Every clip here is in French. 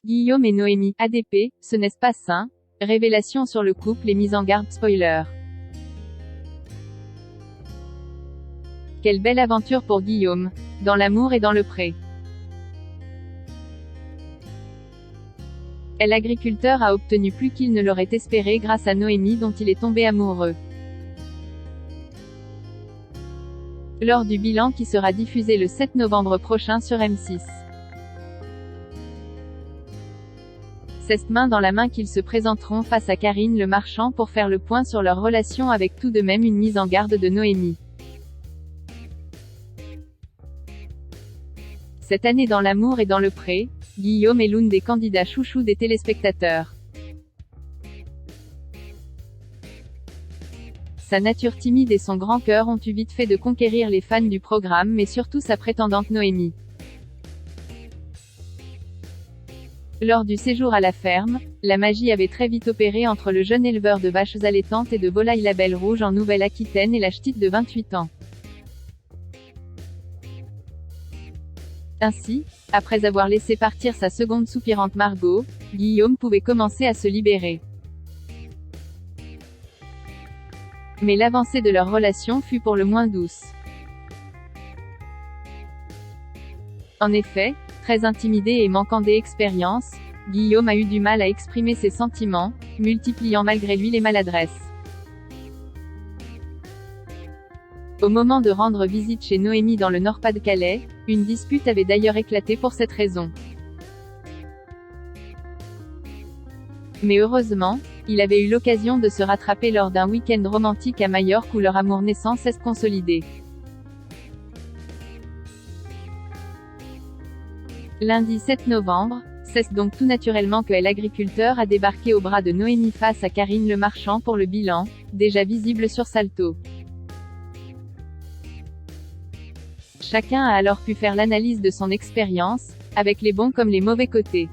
Guillaume et Noémie, ADP, ce n'est pas sain. Révélation sur le couple et mise en garde spoiler. Quelle belle aventure pour Guillaume. Dans l'amour et dans le pré. L'agriculteur a obtenu plus qu'il ne l'aurait espéré grâce à Noémie dont il est tombé amoureux. Lors du bilan qui sera diffusé le 7 novembre prochain sur M6. C'est main dans la main qu'ils se présenteront face à Karine Le Marchand pour faire le point sur leur relation avec tout de même une mise en garde de Noémie. Cette année dans l'amour et dans le pré, Guillaume est l'une des candidats chouchous des téléspectateurs. Sa nature timide et son grand cœur ont eu vite fait de conquérir les fans du programme mais surtout sa prétendante Noémie. Lors du séjour à la ferme, la magie avait très vite opéré entre le jeune éleveur de vaches allaitantes et de volailles label rouge en Nouvelle-Aquitaine et la ch'tite de 28 ans. Ainsi, après avoir laissé partir sa seconde soupirante Margot, Guillaume pouvait commencer à se libérer. Mais l'avancée de leur relation fut pour le moins douce. En effet, très intimidé et manquant d'expérience, Guillaume a eu du mal à exprimer ses sentiments, multipliant malgré lui les maladresses. Au moment de rendre visite chez Noémie dans le Nord-Pas-de-Calais, une dispute avait d'ailleurs éclaté pour cette raison. Mais heureusement, il avait eu l'occasion de se rattraper lors d'un week-end romantique à Majorque où leur amour naissant s'est consolidé. Lundi 7 novembre, c'est donc tout naturellement que l'agriculteur a débarqué au bras de Noémie face à Karine Le Marchand pour le bilan, déjà visible sur Salto. Chacun a alors pu faire l'analyse de son expérience, avec les bons comme les mauvais côtés.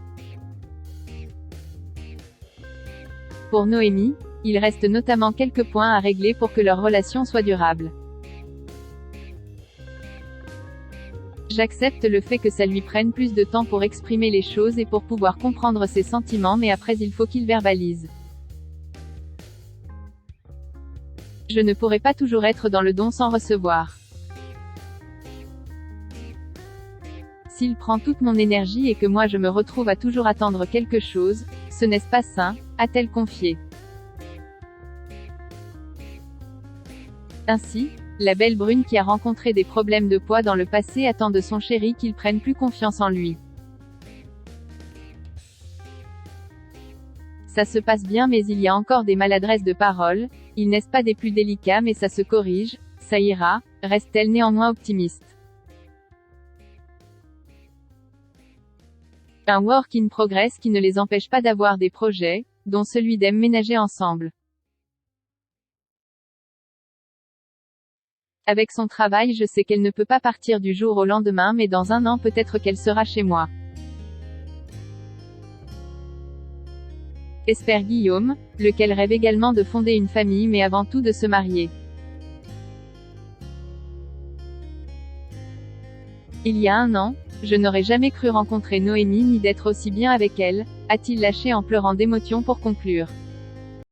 Pour Noémie, il reste notamment quelques points à régler pour que leur relation soit durable. J'accepte le fait que ça lui prenne plus de temps pour exprimer les choses et pour pouvoir comprendre ses sentiments mais après il faut qu'il verbalise. Je ne pourrai pas toujours être dans le don sans recevoir. S'il prend toute mon énergie et que moi je me retrouve à toujours attendre quelque chose, ce n'est pas sain, a-t-elle confié. Ainsi, la belle brune qui a rencontré des problèmes de poids dans le passé attend de son chéri qu'il prenne plus confiance en lui. Ça se passe bien mais il y a encore des maladresses de parole, ils n'est pas des plus délicats mais ça se corrige, ça ira, reste-t-elle néanmoins optimiste. Un work in progress qui ne les empêche pas d'avoir des projets, dont celui d'emménager ensemble. Avec son travail je sais qu'elle ne peut pas partir du jour au lendemain mais dans un an peut-être qu'elle sera chez moi. Espère Guillaume, lequel rêve également de fonder une famille mais avant tout de se marier. Il y a un an, je n'aurais jamais cru rencontrer Noémie ni d'être aussi bien avec elle, a-t-il lâché en pleurant d'émotion pour conclure.